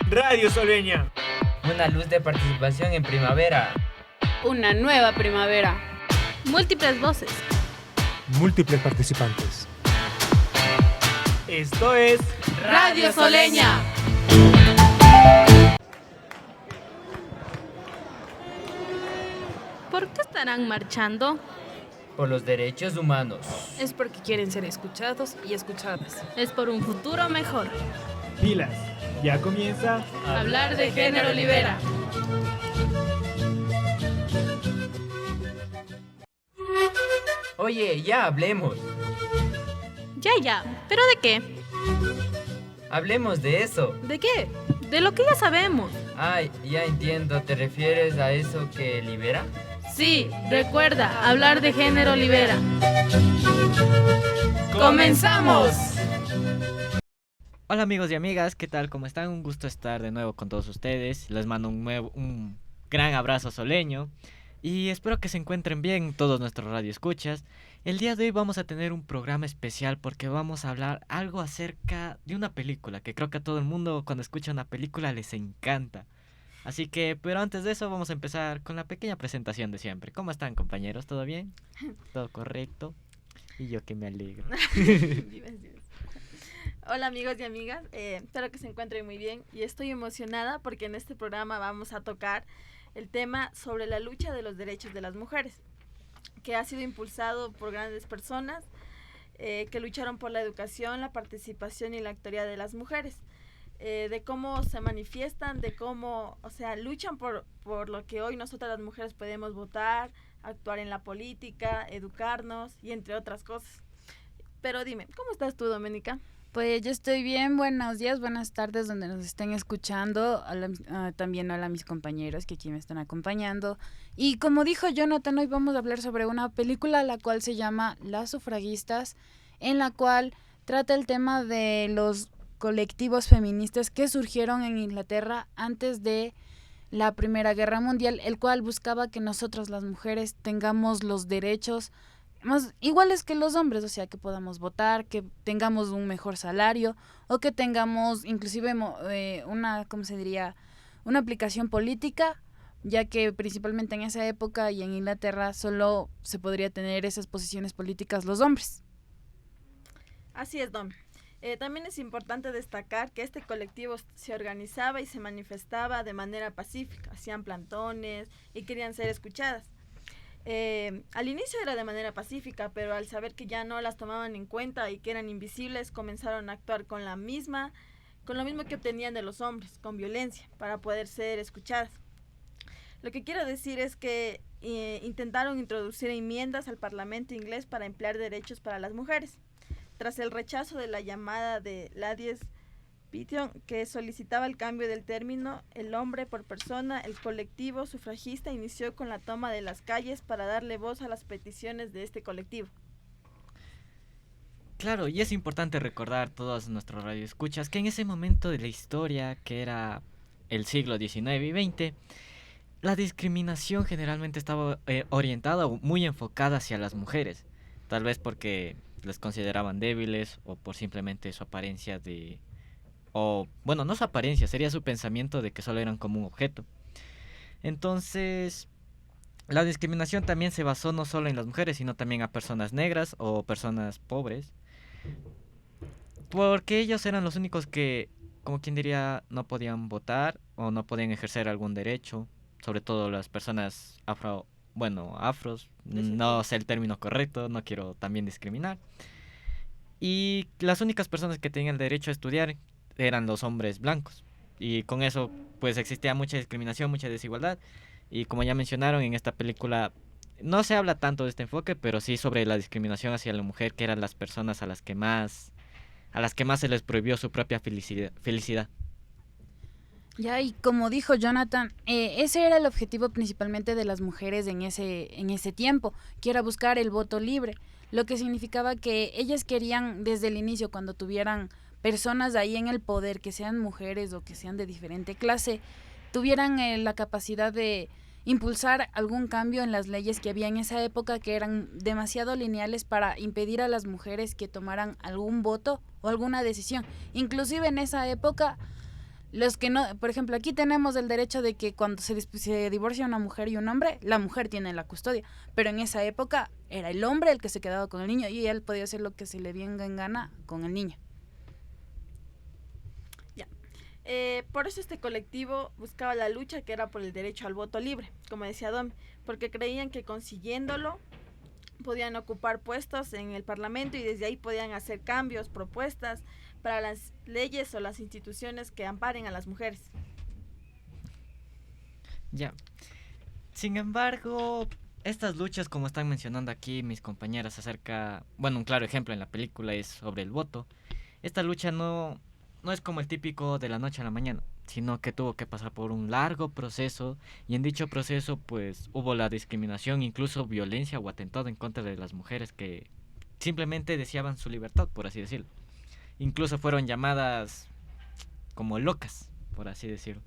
Radio Soleña. Una luz de participación en primavera. Una nueva primavera. Múltiples voces. Múltiples participantes. Esto es Radio Soleña. ¿Por qué estarán marchando? Por los derechos humanos. Es porque quieren ser escuchados y escuchadas. Es por un futuro mejor. Pilas. Ya comienza Hablar de Género Libera. Oye, ya hablemos. Ya. ¿Pero de qué? Hablemos de eso. ¿De qué? De lo que ya sabemos. Ay, ya entiendo. ¿Te refieres a eso que libera? Sí, recuerda, hablar de Género Libera. ¡Comenzamos! Hola amigos y amigas, ¿qué tal? ¿Cómo están? Un gusto estar de nuevo con todos ustedes. Les mando un gran abrazo soleño y espero que se encuentren bien todos nuestros radioescuchas. El día de hoy vamos a tener un programa especial porque vamos a hablar algo acerca de una película que creo que a todo el mundo cuando escucha una película les encanta. Así que, pero antes de eso vamos a empezar con la pequeña presentación de siempre. ¿Cómo están, compañeros? ¿Todo bien? ¿Todo correcto? Y yo que me alegro. Hola amigos y amigas, espero que se encuentren muy bien y estoy emocionada porque en este programa vamos a tocar el tema sobre la lucha de los derechos de las mujeres, que ha sido impulsado por grandes personas que lucharon por la educación, la participación y la actualidad de las mujeres, de cómo se manifiestan, de cómo, luchan por lo que hoy nosotras las mujeres podemos votar, actuar en la política, educarnos y entre otras cosas. Pero dime, ¿cómo estás tú, Doménica? Pues yo estoy bien, buenos días, buenas tardes donde nos estén escuchando, también hola a mis compañeros que aquí me están acompañando. Y como dijo Jonathan, hoy vamos a hablar sobre una película la cual se llama Las Sufragistas, en la cual trata el tema de los colectivos feministas que surgieron en Inglaterra antes de la Primera Guerra Mundial, el cual buscaba que nosotras las mujeres tengamos los derechos más iguales que los hombres, o sea, que podamos votar, que tengamos un mejor salario o que tengamos inclusive una aplicación política, ya que principalmente en esa época y en Inglaterra solo se podría tener esas posiciones políticas los hombres. Así es, Dom. También es importante destacar que este colectivo se organizaba y se manifestaba de manera pacífica, hacían plantones y querían ser escuchadas. Al inicio era de manera pacífica, pero al saber que ya no las tomaban en cuenta y que eran invisibles, comenzaron a actuar con lo mismo que obtenían de los hombres, con violencia, para poder ser escuchadas. Lo que quiero decir es que intentaron introducir enmiendas al Parlamento inglés para emplear derechos para las mujeres. Tras el rechazo de la llamada de Ladies Petition, que solicitaba el cambio del término el hombre por persona, el colectivo sufragista inició con la toma de las calles para darle voz a las peticiones de este colectivo. Claro, y es importante recordar todos nuestros radioescuchas que en ese momento de la historia, que era el siglo XIX y XX, la discriminación generalmente estaba orientada o muy enfocada hacia las mujeres, tal vez porque les consideraban débiles o por simplemente su apariencia no su apariencia, sería su pensamiento de que solo eran como un objeto. Entonces, la discriminación también se basó no solo en las mujeres, sino también a personas negras o personas pobres, porque ellos eran los únicos que, como quien diría, no podían votar o no podían ejercer algún derecho, sobre todo las personas afros, no sé el término correcto, no quiero también discriminar. Y las únicas personas que tenían el derecho a estudiar eran los hombres blancos. Y con eso pues existía mucha discriminación, mucha desigualdad. Y como ya mencionaron, en esta película no se habla tanto de este enfoque, pero sí sobre la discriminación hacia la mujer, que eran las personas a las que más se les prohibió su propia felicidad. Ya, y como dijo Jonathan, ese era el objetivo principalmente de las mujeres en ese tiempo, que era buscar el voto libre, lo que significaba que ellas querían desde el inicio, cuando tuvieran personas ahí en el poder, que sean mujeres o que sean de diferente clase, tuvieran la capacidad de impulsar algún cambio en las leyes que había en esa época, que eran demasiado lineales para impedir a las mujeres que tomaran algún voto o alguna decisión. Inclusive en esa época Los que no, por ejemplo, aquí tenemos el derecho de que cuando se divorcia una mujer y un hombre, la mujer tiene la custodia, pero en esa época era el hombre el que se quedaba con el niño y él podía hacer lo que se le venga en gana con el niño. Por eso este colectivo buscaba la lucha que era por el derecho al voto libre, como decía Dom, porque creían que consiguiéndolo podían ocupar puestos en el Parlamento y desde ahí podían hacer cambios, propuestas para las leyes o las instituciones que amparen a las mujeres. Ya. Sin embargo, estas luchas, como están mencionando aquí mis compañeras acerca, bueno, un claro ejemplo en la película es sobre el voto. Esta lucha no es como el típico de la noche a la mañana, sino que tuvo que pasar por un largo proceso y en dicho proceso pues hubo la discriminación, incluso violencia o atentado en contra de las mujeres que simplemente deseaban su libertad, por así decirlo. Incluso fueron llamadas como locas, por así decirlo.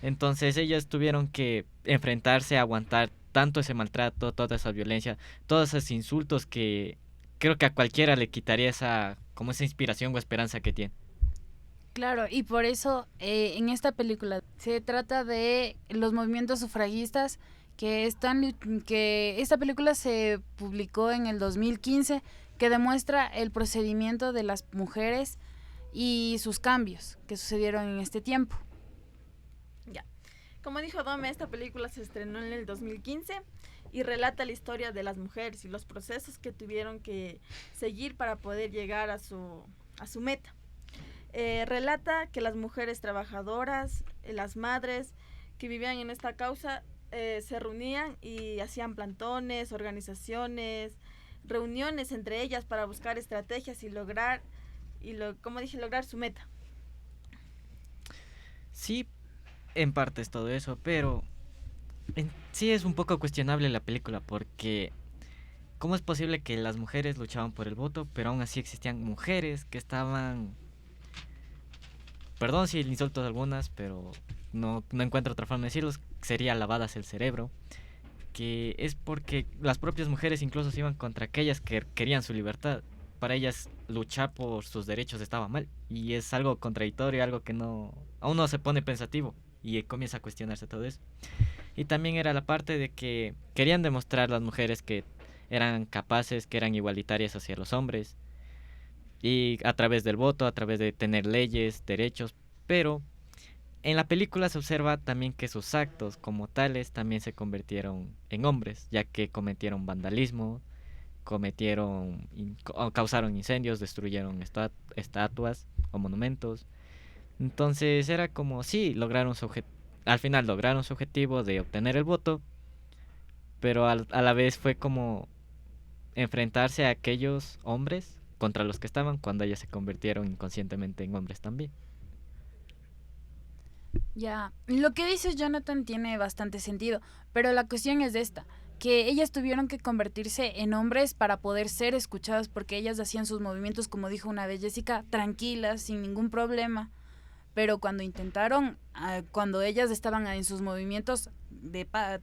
Entonces ellas tuvieron que enfrentarse a aguantar tanto ese maltrato, toda esa violencia, todos esos insultos que creo que a cualquiera le quitaría esa inspiración o esperanza que tiene. Claro, y por eso en esta película se trata de los movimientos sufragistas que esta película se publicó en el 2015, que demuestra el procedimiento de las mujeres y sus cambios que sucedieron en este tiempo. Como dijo Dome, esta película se estrenó en el 2015 y relata la historia de las mujeres y los procesos que tuvieron que seguir para poder llegar a su meta. Relata que las mujeres trabajadoras, las madres que vivían en esta causa, se reunían y hacían plantones, organizaciones, reuniones entre ellas para buscar estrategias y lograr su meta. Sí, en parte es todo eso, pero en sí es un poco cuestionable la película porque ¿cómo es posible que las mujeres luchaban por el voto, pero aún así existían mujeres que estaban... Perdón si insulto a algunas, pero no encuentro otra forma de decirlos, sería lavadas el cerebro, que es porque las propias mujeres incluso se iban contra aquellas que querían su libertad. Para ellas luchar por sus derechos estaba mal, y es algo contradictorio, algo que aún no se pone pensativo y comienza a cuestionarse todo eso. Y también era la parte de que querían demostrar las mujeres que eran capaces, que eran igualitarias hacia los hombres, y a través del voto, a través de tener leyes, derechos, pero en la película se observa también que sus actos como tales también se convirtieron en hombres, ya que cometieron vandalismo, causaron incendios, destruyeron estatuas o monumentos. Entonces era como sí, al final lograron su objetivo de obtener el voto, pero a la vez fue como enfrentarse a aquellos hombres contra los que estaban cuando ellas se convirtieron inconscientemente en hombres también. Ya, lo que dices, Jonathan, tiene bastante sentido, pero la cuestión es esta, que ellas tuvieron que convertirse en hombres para poder ser escuchadas, porque ellas hacían sus movimientos, como dijo una vez Jessica, tranquilas, sin ningún problema, pero cuando cuando ellas estaban en sus movimientos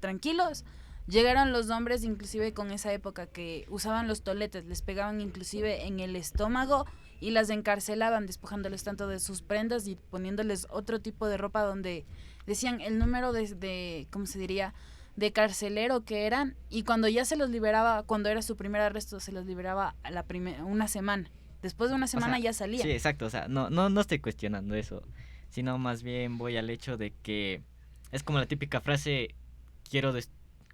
tranquilos, llegaron los hombres, inclusive con esa época que usaban los toletes, les pegaban inclusive en el estómago y las encarcelaban, despojándoles tanto de sus prendas y poniéndoles otro tipo de ropa donde decían el número de ¿cómo se diría?, de carcelero que eran, y cuando ya se los liberaba, cuando era su primer arresto, se los liberaba a una semana. Después de una semana ya salía. Sí, exacto, o sea, no estoy cuestionando eso, sino más bien voy al hecho de que es como la típica frase,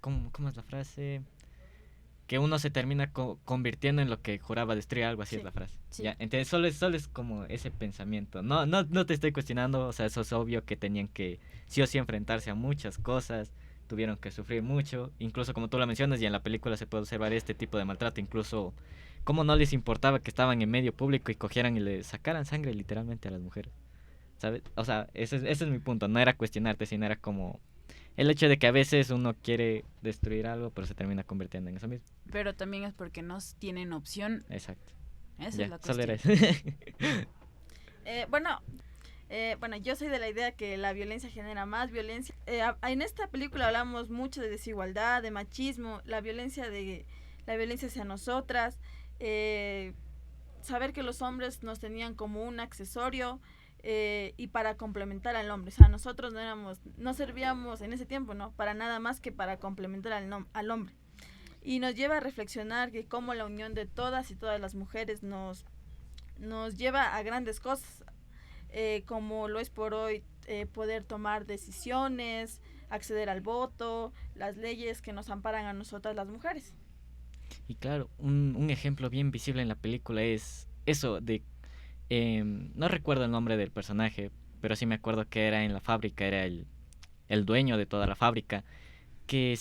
¿cómo es la frase? Que uno se termina convirtiendo en lo que juraba destruir, algo así. Sí, es la frase. Sí. Ya, entonces solo es como ese pensamiento. No te estoy cuestionando, o sea, eso es obvio que tenían que sí o sí enfrentarse a muchas cosas, tuvieron que sufrir mucho, incluso como tú lo mencionas, y en la película se puede observar este tipo de maltrato, incluso cómo no les importaba que estaban en medio público y cogieran y le sacaran sangre literalmente a las mujeres, ¿sabes? O sea, ese es mi punto, no era cuestionarte, sino era como el hecho de que a veces uno quiere destruir algo, pero se termina convirtiendo en eso mismo. Pero también es porque no tienen opción. Exacto. Esa es la cuestión. Solo era eso. Bueno, yo soy de la idea que la violencia genera más violencia. En esta película hablamos mucho de desigualdad, de machismo, la violencia hacia nosotras, saber que los hombres nos tenían como un accesorio, y para complementar al hombre. O sea, nosotros no servíamos en ese tiempo, ¿no? Para nada más que para complementar al hombre. Y nos lleva a reflexionar que cómo la unión de todas y todas las mujeres nos lleva a grandes cosas, como lo es por hoy poder tomar decisiones, acceder al voto, las leyes que nos amparan a nosotras las mujeres. Y claro, un ejemplo bien visible en la película es eso de... no recuerdo el nombre del personaje, pero sí me acuerdo que era en la fábrica, era el dueño de toda la fábrica, que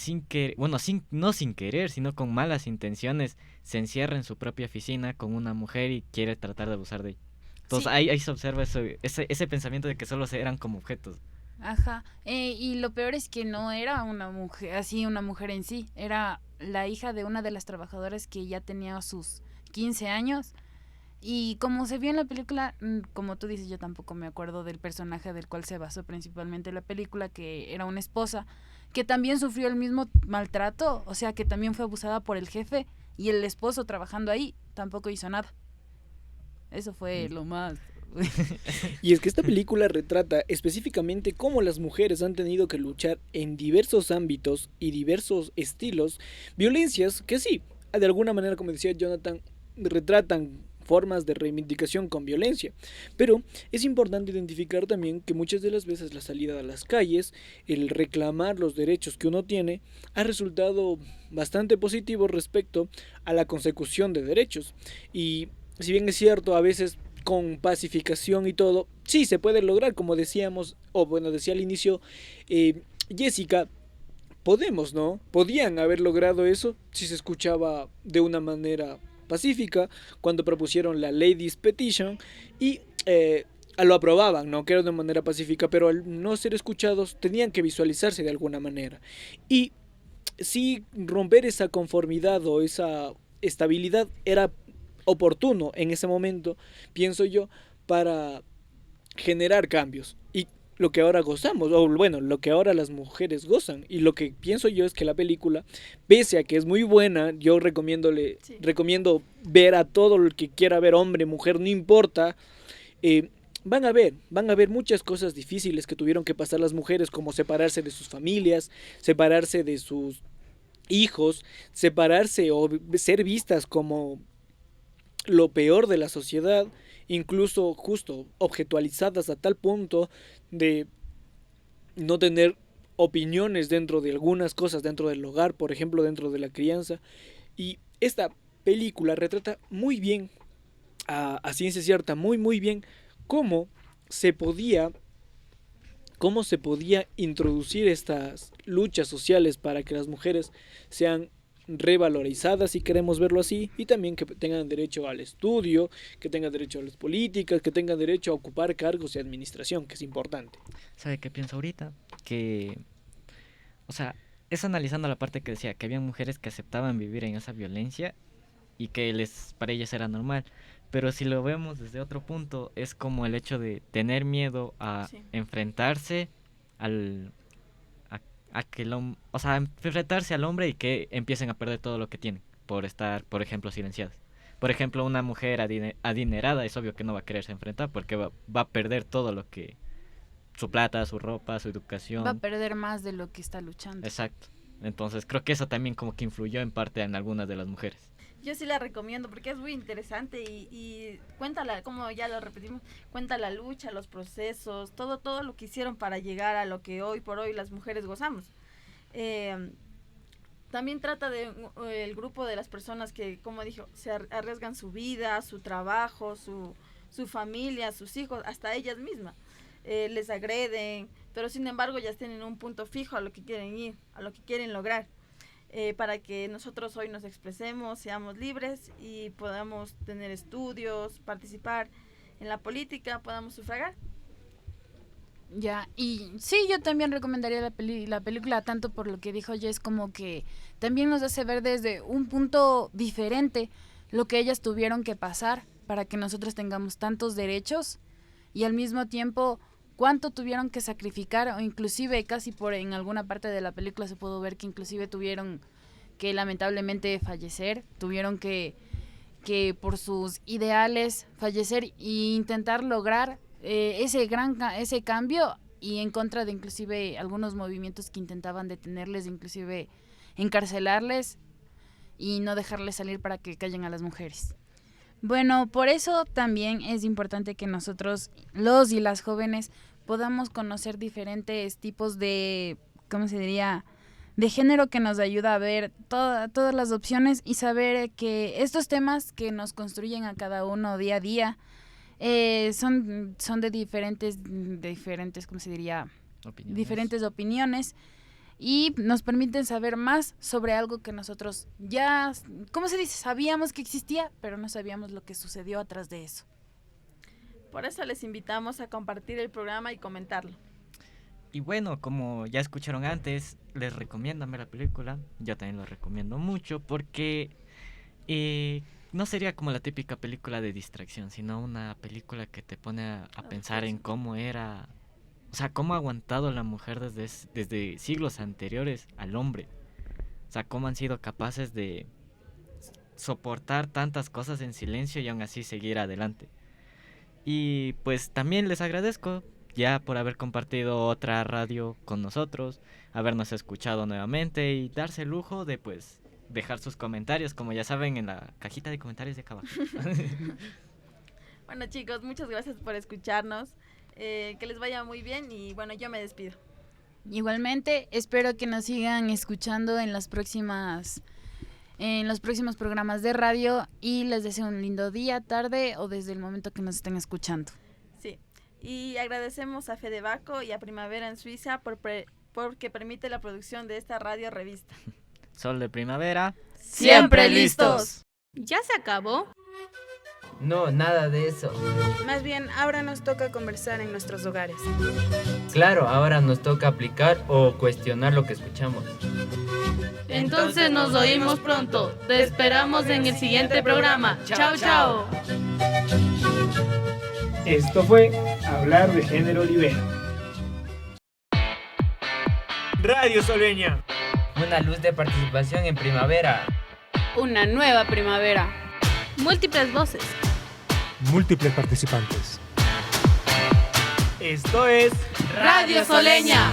no sin querer, sino con malas intenciones, se encierra en su propia oficina con una mujer y quiere tratar de abusar de ella. Entonces Sí. ahí se observa ese pensamiento de que solo eran como objetos. Ajá. Y lo peor es que no era una mujer en sí, era la hija de una de las trabajadoras que ya tenía sus 15 años. Y como se vio en la película, como tú dices, yo tampoco me acuerdo del personaje del cual se basó principalmente la película, que era una esposa, que también sufrió el mismo maltrato, o sea, que también fue abusada por el jefe, y el esposo trabajando ahí tampoco hizo nada. Eso fue lo más... Y es que esta película retrata específicamente cómo las mujeres han tenido que luchar en diversos ámbitos y diversos estilos, violencias que sí, de alguna manera, como decía Jonathan, retratan formas de reivindicación con violencia, pero es importante identificar también que muchas de las veces la salida a las calles, el reclamar los derechos que uno tiene, ha resultado bastante positivo respecto a la consecución de derechos. Y si bien es cierto, a veces con pacificación y todo, sí se puede lograr, como decíamos, o bueno, decía al inicio Jessica, podían haber logrado eso si se escuchaba de una manera pacífica, cuando propusieron la Ladies Petition y lo aprobaban, ¿no? Que era de manera pacífica, pero al no ser escuchados tenían que visualizarse de alguna manera. Y sí, romper esa conformidad o esa estabilidad era oportuno en ese momento, pienso yo, para generar cambios. Y lo que ahora gozamos, o bueno, lo que ahora las mujeres gozan, y lo que pienso yo es que la película, pese a que es muy buena, yo recomiendo ver a todo el que quiera ver, hombre, mujer, no importa, van a ver muchas cosas difíciles que tuvieron que pasar las mujeres, como separarse de sus familias, separarse de sus hijos, separarse o ser vistas como lo peor de la sociedad, incluso justo objetualizadas a tal punto de no tener opiniones dentro de algunas cosas dentro del hogar, por ejemplo dentro de la crianza. Y esta película retrata muy bien, a ciencia cierta, muy bien, cómo se podía introducir estas luchas sociales para que las mujeres sean revalorizadas, si queremos verlo así, y también que tengan derecho al estudio, que tengan derecho a las políticas, que tengan derecho a ocupar cargos de administración, que es importante. ¿Sabe qué pienso ahorita? Que, o sea, es analizando la parte que decía que había mujeres que aceptaban vivir en esa violencia y que para ellas era normal, pero si lo vemos desde otro punto, es como el hecho de tener miedo a enfrentarse enfrentarse al hombre y que empiecen a perder todo lo que tienen por estar, por ejemplo, silenciadas. Por ejemplo, una mujer adinerada es obvio que no va a quererse enfrentar porque va a perder todo lo que... su plata, su ropa, su educación. Va a perder más de lo que está luchando. Exacto. Entonces creo que eso también como que influyó en parte en algunas de las mujeres. Yo sí la recomiendo porque es muy interesante y cuenta, como ya lo repetimos, cuenta la lucha, los procesos, todo lo que hicieron para llegar a lo que hoy por hoy las mujeres gozamos. También trata de el grupo de las personas que, como dijo, se arriesgan su vida, su trabajo, su familia, sus hijos, hasta ellas mismas. Les agreden, pero sin embargo ya tienen un punto fijo a lo que quieren ir, a lo que quieren lograr. Para que nosotros hoy nos expresemos, seamos libres y podamos tener estudios, participar en la política, podamos sufragar. Ya, y sí, yo también recomendaría la película, tanto por lo que dijo Jess, como que también nos hace ver desde un punto diferente lo que ellas tuvieron que pasar para que nosotros tengamos tantos derechos y al mismo tiempo cuánto tuvieron que sacrificar, o inclusive casi en alguna parte de la película se pudo ver que inclusive tuvieron que lamentablemente fallecer, tuvieron que por sus ideales fallecer e intentar lograr ese cambio y en contra de inclusive algunos movimientos que intentaban detenerles, inclusive encarcelarles y no dejarles salir para que callen a las mujeres. Bueno, por eso también es importante que nosotros, los y las jóvenes, podamos conocer diferentes tipos de, ¿cómo se diría?, de género, que nos ayuda a ver todas las opciones y saber que estos temas que nos construyen a cada uno día a día son de diferentes, ¿cómo se diría?, diferentes opiniones, y nos permiten saber más sobre algo que nosotros ya, ¿cómo se dice?, sabíamos que existía, pero no sabíamos lo que sucedió atrás de eso. Por eso les invitamos a compartir el programa y comentarlo. Y bueno, como ya escucharon antes, les recomiendo ver la película. Yo también lo recomiendo mucho porque no sería como la típica película de distracción, sino una película que te pone a pensar en cómo era, o sea, cómo ha aguantado la mujer desde siglos anteriores al hombre. O sea, cómo han sido capaces de soportar tantas cosas en silencio y aún así seguir adelante. Y pues también les agradezco ya por haber compartido otra radio con nosotros, habernos escuchado nuevamente y darse el lujo de pues dejar sus comentarios, como ya saben, en la cajita de comentarios de acá abajo. Bueno, chicos, muchas gracias por escucharnos. Que les vaya muy bien y bueno, yo me despido. Igualmente, espero que nos sigan escuchando en los próximos programas de radio y les deseo un lindo día, tarde o desde el momento que nos estén escuchando. Sí, y agradecemos a Fedebaco y a Primavera en Suiza porque permite la producción de esta radio revista. Sol de primavera. ¡Siempre listos! ¿Ya se acabó? No, nada de eso. Más bien, ahora nos toca conversar en nuestros hogares. Claro, ahora nos toca aplicar o cuestionar lo que escuchamos. Entonces nos oímos pronto. Te esperamos en el siguiente programa. Chao, chao. Esto fue Hablar de Género Libera. Radio Solveña. Una luz de participación en primavera. Una nueva primavera. Múltiples voces. Múltiples participantes. Esto es Radio Soleña.